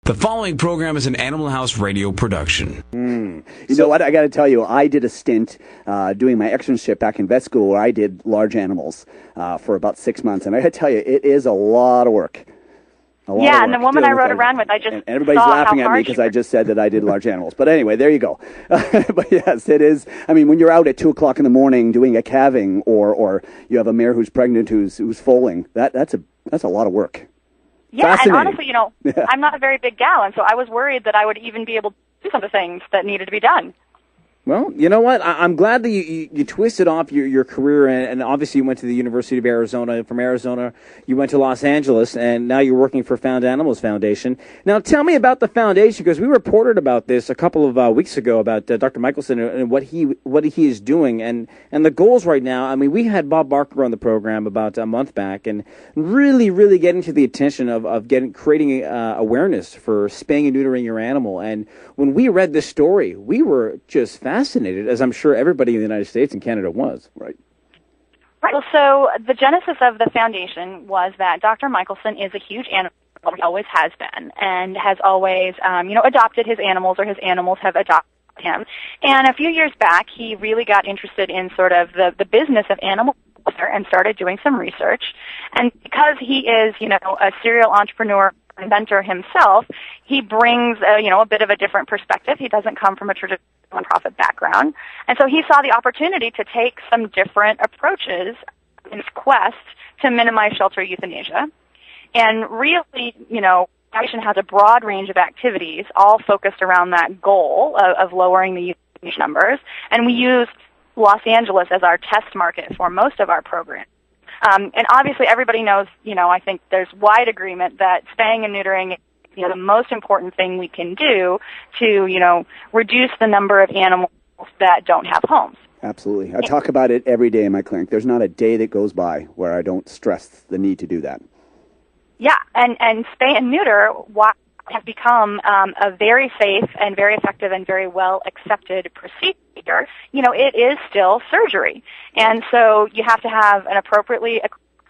The following program is an Animal House radio production. You know what? I got to tell you, I did a stint doing my externship back in vet school where I did large animals for about 6 months. And I got to tell you, it is a lot of work. And the woman I rode around with, and everybody's laughing at me because I just said that I did large animals. But anyway, there you go. But yes, it is. I mean, when you're out at 2 o'clock in the morning doing a calving, or you have a mare who's pregnant who's foaling, that's a lot of work. Yeah, and honestly, I'm not a very big gal, and so I was worried that I would even be able to do some of the things that needed to be done. Well, you know what? I'm glad that you twisted off your career, and obviously you went to the University of Arizona. From Arizona, you went to Los Angeles, and now you're working for Found Animals Foundation. Now, tell me about the foundation, because we reported about this a couple of weeks ago about Dr. Michelson and what he is doing, and the goals right now. I mean, we had Bob Barker on the program about a month back, and really getting to the attention of creating awareness for spaying and neutering your animal. And when we read this story, we were just fascinated, as I'm sure everybody in the United States and Canada was. Right. Well, so the genesis of the foundation was that Dr. Michelson is a huge animal, he always has been, and has always, adopted his animals, or his animals have adopted him. And a few years back, he really got interested in sort of the business of animal welfare and started doing some research. And because he is, a serial entrepreneur, inventor himself, he brings a bit of a different perspective. He doesn't come from a traditional nonprofit background, and so he saw the opportunity to take some different approaches in his quest to minimize shelter euthanasia. And really, Foundation has a broad range of activities, all focused around that goal of lowering the euthanasia numbers. And we used Los Angeles as our test market for most of our programs. And obviously everybody knows, I think there's wide agreement that spaying and neutering is the most important thing we can do to, reduce the number of animals that don't have homes. Absolutely. I talk about it every day in my clinic. There's not a day that goes by where I don't stress the need to do that. Yeah, and spay and neuter has become a very safe and very effective and very well accepted procedure. It is still surgery. And so you have to have an appropriately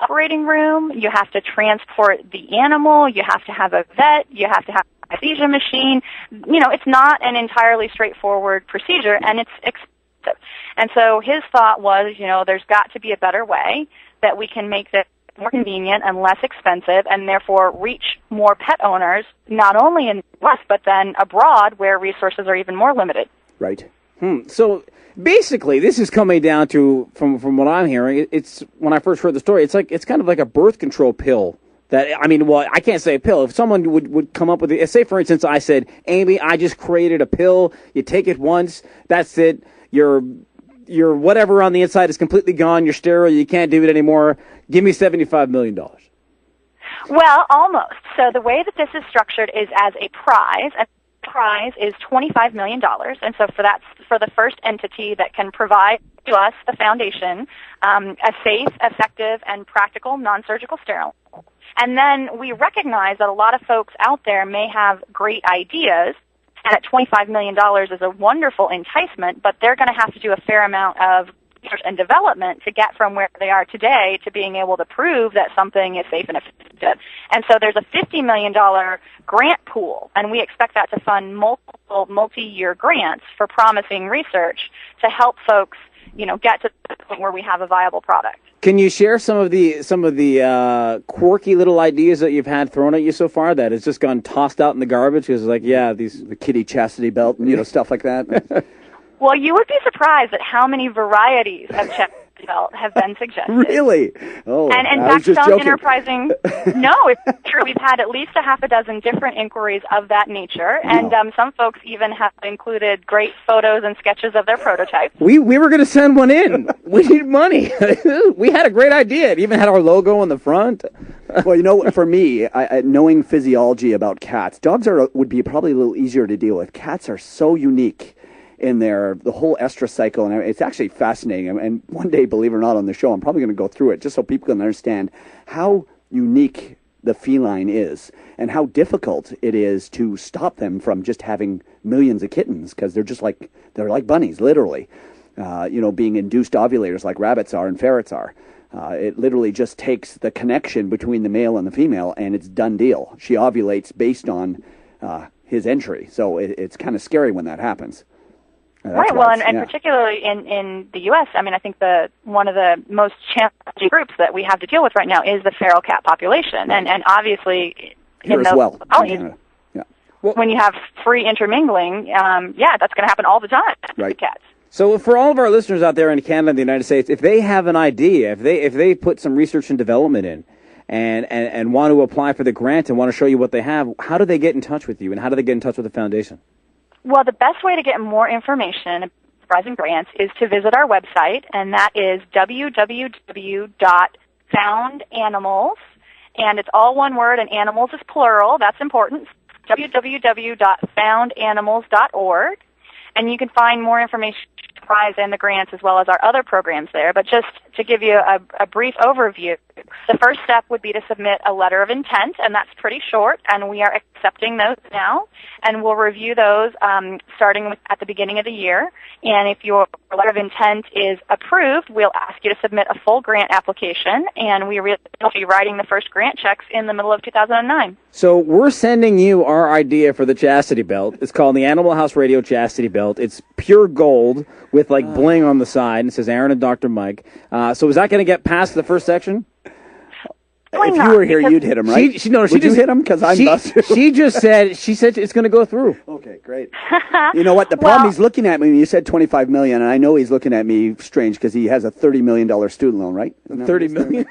operating room, you have to transport the animal, you have to have a vet, you have to have an anesthesia machine. It's not an entirely straightforward procedure, and it's expensive. And so his thought was, there's got to be a better way that we can make this more convenient and less expensive, and therefore reach more pet owners, not only in the West, but then abroad where resources are even more limited. Right. So basically, this is coming down to, from what I'm hearing, it's when I first heard the story, it's kind of like a birth control pill. I can't say a pill. If someone would come up with it, say for instance, I said, Amy, I just created a pill. You take it once, that's it. Your whatever on the inside is completely gone. You're sterile. You can't do it anymore. Give me $75 million. Well, almost. So the way that this is structured is as a prize. And the prize is $25 million. And so for the first entity that can provide to us, the foundation, a safe, effective, and practical non-surgical sterile. And then we recognize that a lot of folks out there may have great ideas, and at $25 million is a wonderful enticement, but they're going to have to do a fair amount of research and development to get from where they are today to being able to prove that something is safe and effective. And so there's a $50 million grant pool, and we expect that to fund multiple multi-year grants for promising research to help folks, get to the point where we have a viable product. Can you share some of the quirky little ideas that you've had thrown at you so far that has just gone tossed out in the garbage? Because the kitty chastity belt, stuff like that. Well, you would be surprised at how many varieties of chastity belt have been suggested. Really? Oh, and in fact, some enterprising. No, it's true. We've had at least a half a dozen different inquiries of that nature, and some folks even have included great photos and sketches of their prototypes. We were going to send one in. We need money. We had a great idea. It even had our logo on the front. Well, for me, knowing physiology about cats, dogs would be probably a little easier to deal with. Cats are so unique in the whole estrus cycle, and it's actually fascinating. And one day, believe it or not, on the show, I'm probably going to go through it just so people can understand how unique the feline is and how difficult it is to stop them from just having millions of kittens, because they're like bunnies, literally. Being induced ovulators like rabbits are and ferrets are. It literally just takes the connection between the male and the female, and it's done deal. She ovulates based on his entry. So it's kind of scary when that happens. Right. Well, and particularly in the U.S., I mean, I think one of the most challenging groups that we have to deal with right now is the feral cat population, right. and obviously here as well. When you have free intermingling, that's going to happen all the time with cats. So for all of our listeners out there in Canada and the United States, if they have an idea, if they put some research and development in, and want to apply for the grant and want to show you what they have, how do they get in touch with you, and how do they get in touch with the foundation? Well, the best way to get more information about Rising Grants is to visit our website, and that is www.foundanimals, and it's all one word, and animals is plural. That's important. www.foundanimals.org, and you can find more information on the prize and the grants as well as our other programs there. But just to give you a brief overview, the first step would be to submit a letter of intent, and that's pretty short, and we are accepting those now, and we'll review those starting at the beginning of the year. And if your letter of intent is approved, we'll ask you to submit a full grant application, and we will be writing the first grant checks in the middle of 2009. So we're sending you our idea for the chastity belt. It's called the Animal House Radio Chastity Belt. It's pure gold with like bling on the side, and it says Aaron and Dr. Mike. So is that going to get past the first section? If you were here, you'd hit him, right? Would you hit him? Because I'm busted. She said it's going to go through. Okay, great. You know what? The problem, he's looking at me. You said $25 million, and I know he's looking at me strange because he has a $30 million student loan, right? $30 million.